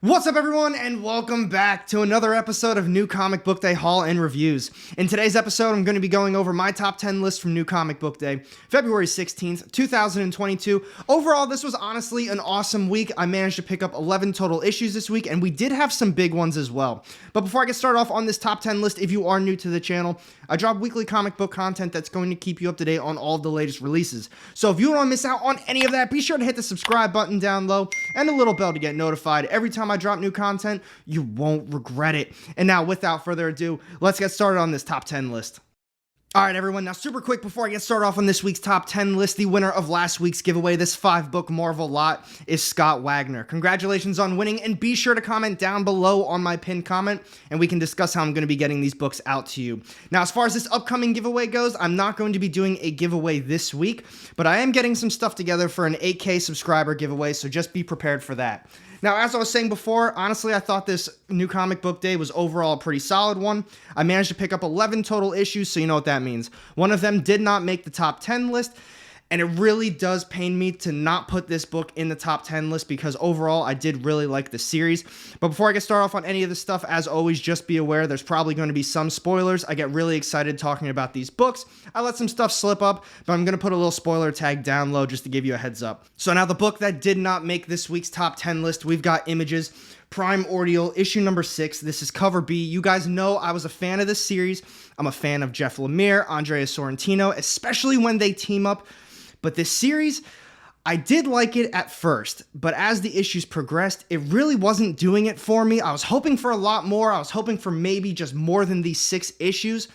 What's up everyone, and welcome back to another episode of New Comic Book Day Haul and Reviews. In today's episode, I'm going to be going over my top 10 list from New Comic Book Day, February 16th, 2022. Overall, this was honestly an awesome week. I managed to pick up 11 total issues this week, and we did have some big ones as well. But before I get started off on this top 10 list, if you are new to the channel, I drop weekly comic book content that's going to keep you up to date on all of the latest releases. So if you don't want to miss out on any of that, be sure to hit the subscribe button down low and the little bell to get notified every time I drop new content. You won't regret it. And now, without further ado, let's get started on this top 10 list. Alright everyone, now super quick before I get started off on this week's top 10 list, the winner of last week's giveaway, this 5-book Marvel lot, is Scott Wagner. Congratulations on winning, and be sure to comment down below on my pinned comment, and we can discuss how I'm going to be getting these books out to you. Now, as far as this upcoming giveaway goes, I'm not going to be doing a giveaway this week, but I am getting some stuff together for an 8K subscriber giveaway, so just be prepared for that. Now, as I was saying before, honestly, I thought this New Comic Book Day was overall a pretty solid one. I managed to pick up 11 total issues, so you know what that means. One of them did not make the top 10 list, and it really does pain me to not put this book in the top 10 list because overall, I did really like the series. But before I get started off on any of this stuff, as always, just be aware there's probably going to be some spoilers. I get really excited talking about these books. I let some stuff slip up, but I'm going to put a little spoiler tag down low just to give you a heads up. So now the book that did not make this week's top 10 list, we've got Images, Primordial, issue number 6. This is cover B. You guys know I was a fan of this series. I'm a fan of Jeff Lemire, Andrea Sorrentino, especially when they team up. But this series, I did like it at first, but as the issues progressed, it really wasn't doing it for me. I was hoping for a lot more. I was hoping for maybe just more than these 6 issues.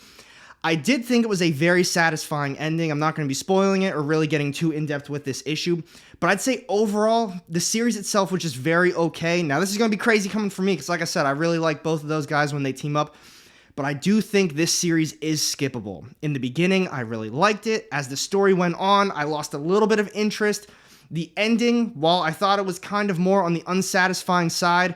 I did think it was a very satisfying ending. I'm not going to be spoiling it or really getting too in-depth with this issue, but I'd say overall, the series itself was just very okay. Now, this is going to be crazy coming from me because, like I said, I really like both of those guys when they team up, but I do think this series is skippable. In the beginning, I really liked it. As the story went on, I lost a little bit of interest. The ending, while I thought it was kind of more on the unsatisfying side,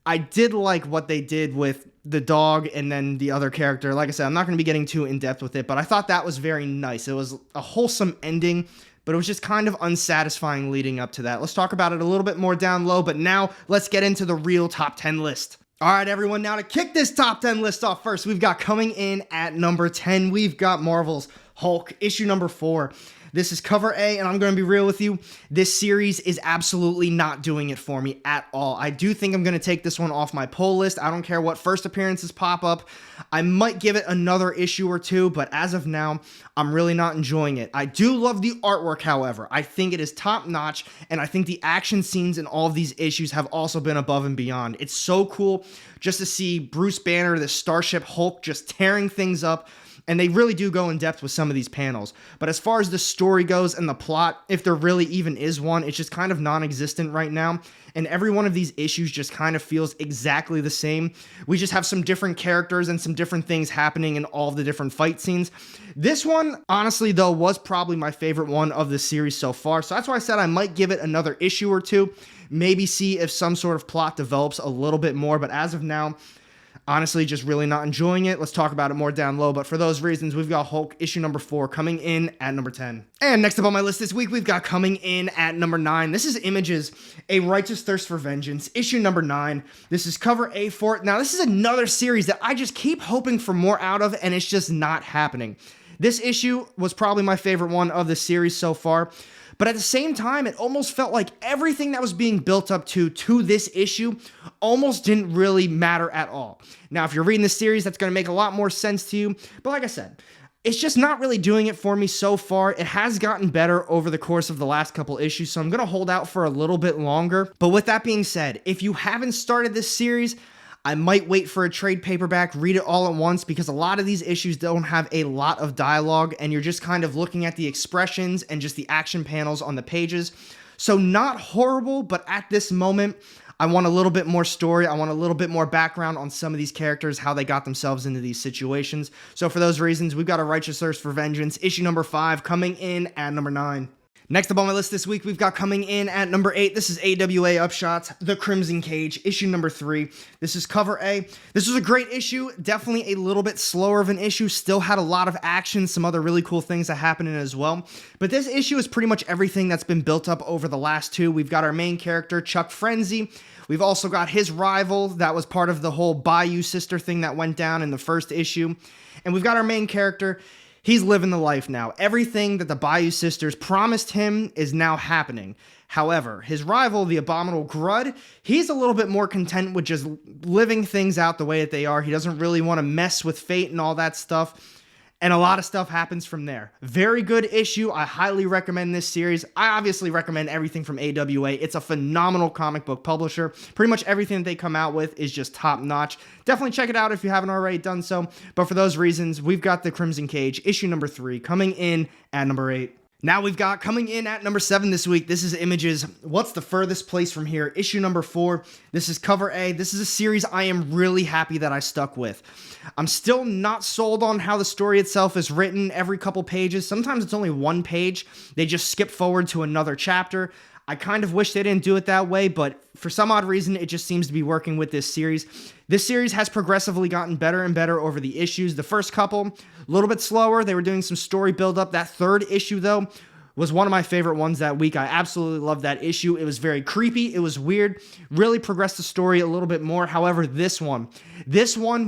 I did like what they did with the dog and then the other character. Like I said, I'm not going to be getting too in-depth with it, but I thought that was very nice. It was a wholesome ending, but it was just kind of unsatisfying leading up to that. Let's talk about it a little bit more down low, but now let's get into the real top 10 list. All right, everyone, now to kick this top 10 list off first, we've got coming in at number 10, we've got Marvel's Hulk, issue number 4. This is cover A, and I'm going to be real with you. This series is absolutely not doing it for me at all. I do think I'm going to take this one off my pull list. I don't care what first appearances pop up. I might give it another issue or two, but as of now, I'm really not enjoying it. I do love the artwork, however. I think it is top-notch, and I think the action scenes in all of these issues have also been above and beyond. It's so cool just to see Bruce Banner, the Starship Hulk, just tearing things up. And they really do go in depth with some of these panels. But as far as the story goes and the plot, if there really even is one, it's just kind of non-existent right now. And every one of these issues just kind of feels exactly the same. We just have some different characters and some different things happening in all of the different fight scenes. This one, honestly, though, was probably my favorite one of the series so far. So that's why I said I might give it another issue or two. Maybe see if some sort of plot develops a little bit more. But as of now, honestly, just really not enjoying it. Let's talk about it more down low. But for those reasons, we've got Hulk issue number 4 coming in at number 10. And next up on my list this week, we've got coming in at number 9. This is Images, A Righteous Thirst for Vengeance, issue number 9. This is cover A for it. Now, this is another series that I just keep hoping for more out of, and it's just not happening. This issue was probably my favorite one of the series so far. But at the same time, it almost felt like everything that was being built up to this issue almost didn't really matter at all. Now, if you're reading this series, that's going to make a lot more sense to you. But like I said, it's just not really doing it for me so far. It has gotten better over the course of the last couple issues, so I'm going to hold out for a little bit longer. But with that being said, if you haven't started this series, I might wait for a trade paperback, read it all at once, because a lot of these issues don't have a lot of dialogue, and you're just kind of looking at the expressions and just the action panels on the pages. So not horrible, but at this moment, I want a little bit more story. I want a little bit more background on some of these characters, how they got themselves into these situations. So for those reasons, we've got A Righteous Thirst for Vengeance, issue number 5, coming in at number 9. Next up on my list this week, we've got coming in at number 8. This is AWA Upshots, The Crimson Cage, issue number 3. This is cover A. This was a great issue, definitely a little bit slower of an issue, still had a lot of action, some other really cool things that happened in it as well. But this issue is pretty much everything that's been built up over the last two. We've got our main character, Chuck Frenzy. We've also got his rival that was part of the whole Bayou sister thing that went down in the first issue. And we've got our main character. He's living the life now. Everything that the Bayou sisters promised him is now happening. However, his rival, the Abominable Grud, he's a little bit more content with just living things out the way that they are. He doesn't really want to mess with fate and all that stuff. And a lot of stuff happens from there. Very good issue. I highly recommend this series. I obviously recommend everything from AWA. It's a phenomenal comic book publisher. Pretty much everything that they come out with is just top notch. Definitely check it out if you haven't already done so. But for those reasons, we've got the Crimson Cage, issue number 3, coming in at number 8. Now we've got coming in at number 7 this week. This is Image's What's the Furthest Place from Here, issue number 4. This is cover A. This is a series I am really happy that I stuck with. I'm still not sold on how the story itself is written every couple pages. Sometimes it's only one page. They just skip forward to another chapter. I kind of wish they didn't do it that way, but for some odd reason, it just seems to be working with this series. This series has progressively gotten better and better over the issues. The first couple, a little bit slower. They were doing some story buildup. That third issue, though, was one of my favorite ones that week. I absolutely loved that issue. It was very creepy. It was weird. Really progressed the story a little bit more. However, this one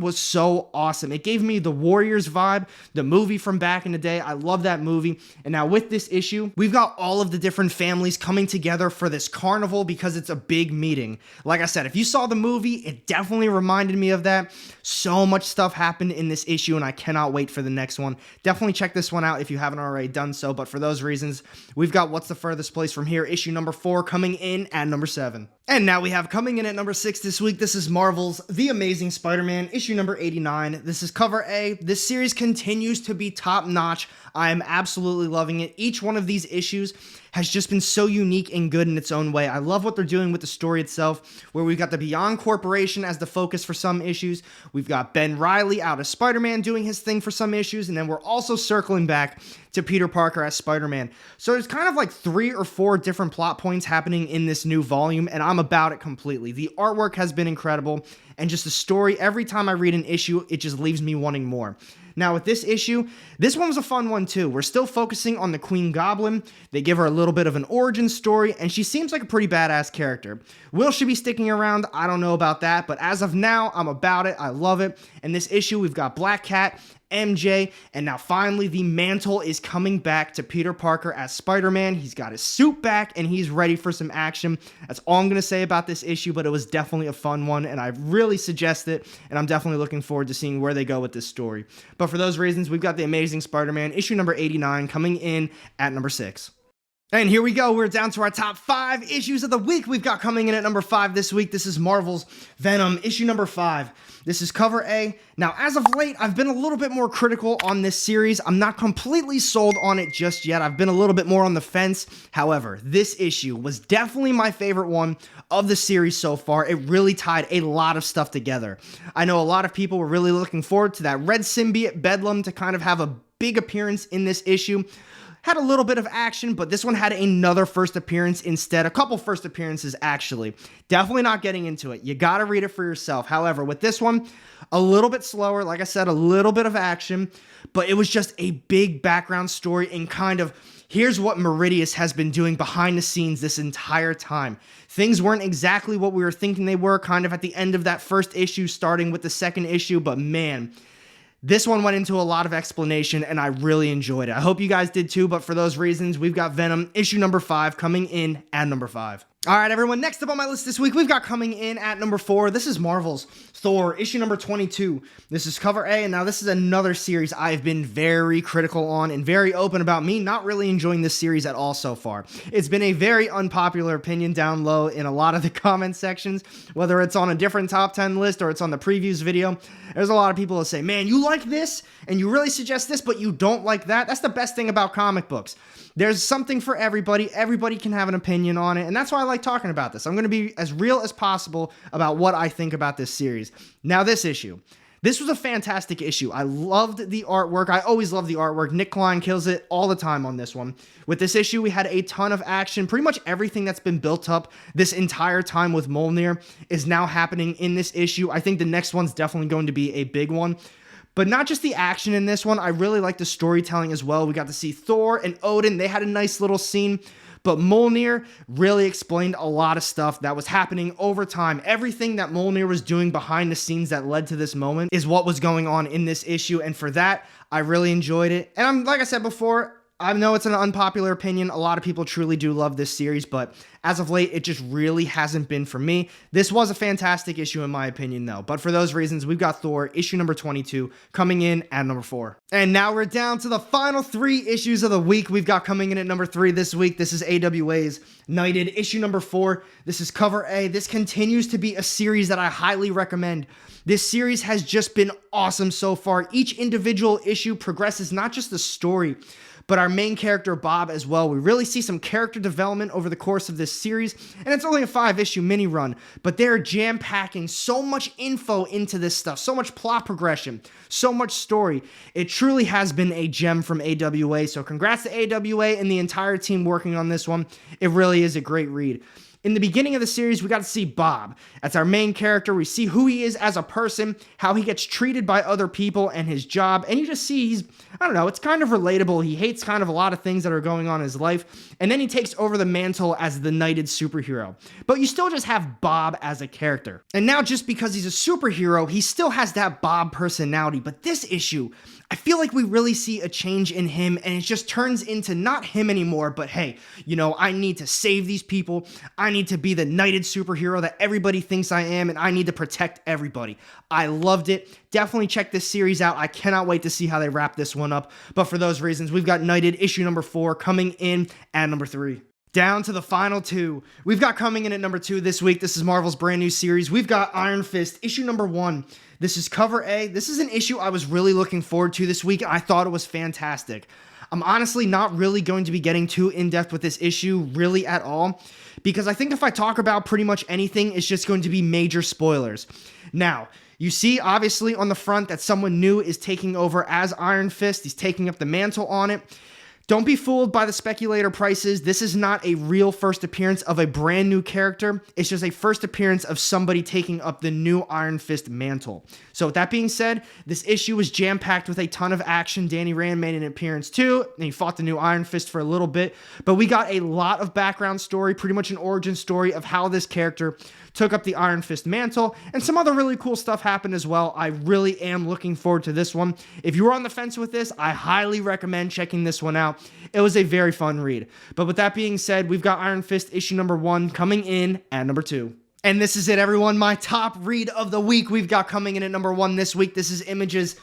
was so awesome. It gave me the Warriors vibe, the movie from back in the day. I love that movie. And now with this issue, we've got all of the different families coming together for this carnival because it's a big meeting. Like I said, if you saw the movie, it definitely reminded me of that. So much stuff happened in this issue, and I cannot wait for the next one. Definitely check this one out if you haven't already done so. But for those reasons, we've got What's the Furthest Place from Here, issue number 4, coming in at number 7. And now we have coming in at number 6 this week. This is Marvel's The Amazing Spider-Man, issue number 89. This is cover A. This series continues to be top notch. I am absolutely loving it. Each one of these issues has just been so unique and good in its own way. I love what they're doing with the story itself, where we've got the Beyond Corporation as the focus for some issues. We've got Ben Reilly out as Spider-Man doing his thing for some issues, and then we're also circling back to Peter Parker as Spider-Man. So there's kind of like 3 or 4 different plot points happening in this new volume, and I'm about it completely. The artwork has been incredible, and just the story, every time I read an issue, it just leaves me wanting more. Now with this issue, this one was a fun one too. We're still focusing on the Queen Goblin. They give her a little bit of an origin story, and she seems like a pretty badass character. Will she be sticking around? I don't know about that, but as of now, I'm about it. I love it. In this issue, we've got Black Cat, MJ, and now finally the mantle is coming back to Peter Parker as Spider-Man. He's got his suit back and he's ready for some action. That's all I'm going to say about this issue, but it was definitely a fun one and I really suggest it, and I'm definitely looking forward to seeing where they go with this story. But for those reasons, we've got The Amazing Spider-Man, issue number 89, coming in at number 6. And here we go. We're down to our top 5 issues of the week. We've got coming in at number 5 this week. This is Marvel's Venom, issue number 5. This is cover A. Now, as of late, I've been a little bit more critical on this series. I'm not completely sold on it just yet. I've been a little bit more on the fence. However, this issue was definitely my favorite one of the series so far. It really tied a lot of stuff together. I know a lot of people were really looking forward to that Red Symbiote Bedlam to kind of have a big appearance in this issue. Had a little bit of action, but this one had another first appearance instead. A couple first appearances, actually. Definitely not getting into it. You gotta read it for yourself. However, with this one, a little bit slower. Like I said, a little bit of action, but it was just a big background story and kind of, here's what Meridius has been doing behind the scenes this entire time. Things weren't exactly what we were thinking they were, kind of at the end of that first issue, starting with the second issue, but man, this one went into a lot of explanation, and I really enjoyed it. I hope you guys did too, but for those reasons, we've got Venom, issue number 5, coming in at number 5. All right, everyone, next up on my list this week, we've got coming in at number 4. This is Marvel's Thor, issue number 22. This is cover A, and now this is another series I've been very critical on and very open about me not really enjoying this series at all so far. It's been a very unpopular opinion down low in a lot of the comment sections, whether it's on a different top 10 list or it's on the previews video. There's a lot of people that say, man, you like this, and you really suggest this, but you don't like that. That's the best thing about comic books. There's something for everybody. Everybody can have an opinion on it, and that's why I like talking about this. I'm going to be as real as possible about what I think about this series. Now, this issue. This was a fantastic issue. I loved the artwork. I always love the artwork. Nick Klein kills it all the time on this one. With this issue, we had a ton of action. Pretty much everything that's been built up this entire time with Mjolnir is now happening in this issue. I think the next one's definitely going to be a big one. But not just the action in this one, I really like the storytelling as well. We got to see Thor and Odin. They had a nice little scene. but Mjolnir really explained a lot of stuff that was happening over time. Everything that Mjolnir was doing behind the scenes that led to this moment is what was going on in this issue, and for that, I really enjoyed it. And like I said before, I know it's an unpopular opinion. A lot of people truly do love this series, but as of late, it just really hasn't been for me. This was a fantastic issue in my opinion, though. But for those reasons, we've got Thor, issue number 22, coming in at number 4. And now we're down to the final 3 issues of the week. We've got coming in at number 3 this week. This is AWA's Knighted, issue number 4. This is cover A. This continues to be a series that I highly recommend. This series has just been awesome so far. Each individual issue progresses not just the story, but our main character, Bob, as well. We really see some character development over the course of this series, and it's only a 5-issue mini run, but they're jam-packing so much info into this stuff, so much plot progression, so much story. It truly has been a gem from AWA, so congrats to AWA and the entire team working on this one. It really is a great read. In the beginning of the series, we got to see Bob. That's our main character. We see who he is as a person, how he gets treated by other people, and his job. And you just see he's, I don't know, it's kind of relatable. He hates kind of a lot of things that are going on in his life. And then he takes over the mantle as the knighted superhero. But you still just have Bob as a character. And now just because he's a superhero, he still has that Bob personality. But this issue, I feel like we really see a change in him, and it just turns into not him anymore, but hey, you know, I need to save these people. I need to be the knighted superhero that everybody thinks I am, and I need to protect everybody. I loved it. Definitely check this series out. I cannot wait to see how they wrap this one up. But for those reasons, we've got Knighted, issue number 4, coming in at number 3. Down to the final 2. We've got coming in at number 2 this week. This is Marvel's brand new series. We've got Iron Fist, issue number 1. This is cover A. This is an issue I was really looking forward to this week. I thought it was fantastic. I'm honestly not really going to be getting too in-depth with this issue really at all, because I think if I talk about pretty much anything, it's just going to be major spoilers. Now, you see obviously on the front that someone new is taking over as Iron Fist. He's taking up the mantle on it. Don't be fooled by the speculator prices. This is not a real first appearance of a brand new character. It's just a first appearance of somebody taking up the new Iron Fist mantle. So with that being said, this issue was jam-packed with a ton of action. Danny Rand made an appearance too, and he fought the new Iron Fist for a little bit. But we got a lot of background story, pretty much an origin story of how this character took up the Iron Fist mantle, and some other really cool stuff happened as well. I really am looking forward to this one. If you were on the fence with this, I highly recommend checking this one out. It was a very fun read. But with that being said, we've got Iron Fist issue number 1 coming in at number 2. And this is it, everyone. My top read of the week we've got coming in at number 1 this week. This is Image's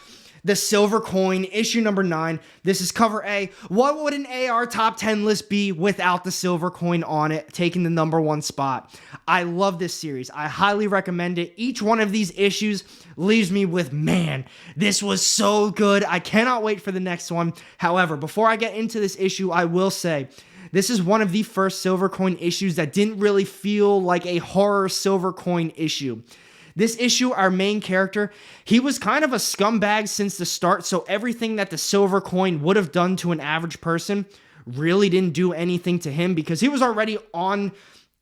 The Silver Coin, issue number 9. This is cover A. What would an AR top 10 list be without the silver coin on it, taking the number 1 spot? I love this series. I highly recommend it. Each one of these issues leaves me with, man, this was so good. I cannot wait for the next one. However, before I get into this issue, I will say, this is one of the first silver coin issues that didn't really feel like a horror silver coin issue. This issue, our main character, he was kind of a scumbag since the start, so everything that the silver coin would have done to an average person really didn't do anything to him, because he was already on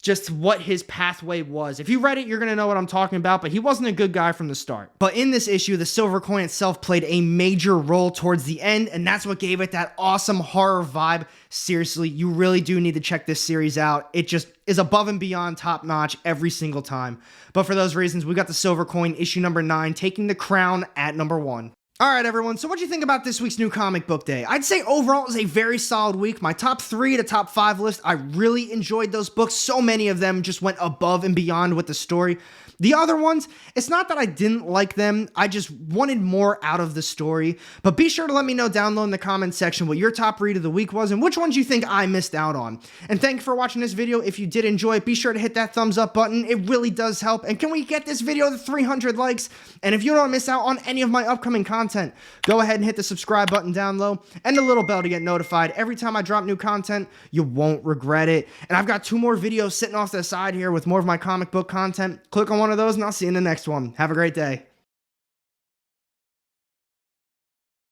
just what his pathway was. If you read it, you're going to know what I'm talking about, but he wasn't a good guy from the start. But in this issue, the silver coin itself played a major role towards the end, and that's what gave it that awesome horror vibe. Seriously, you really do need to check this series out. It just is above and beyond top notch every single time. But for those reasons, we got the silver coin issue number 9 taking the crown at number 1. All right, everyone, so what do you think about this week's New Comic Book Day? I'd say overall it was a very solid week. My top 3 to top 5 list, I really enjoyed those books. So many of them just went above and beyond with the story. The other ones, it's not that I didn't like them, I just wanted more out of the story. But be sure to let me know down low in the comments section what your top read of the week was and which ones you think I missed out on. And thank you for watching this video. If you did enjoy it, be sure to hit that thumbs up button. It really does help. And can we get this video to 300 likes? And if you don't want to miss out on any of my upcoming content, go ahead and hit the subscribe button down low and the little bell to get notified every time I drop new content. You won't regret it. And I've got 2 more videos sitting off to the side here with more of my comic book content. Click on one of those and I'll see you in the next one. Have a great day.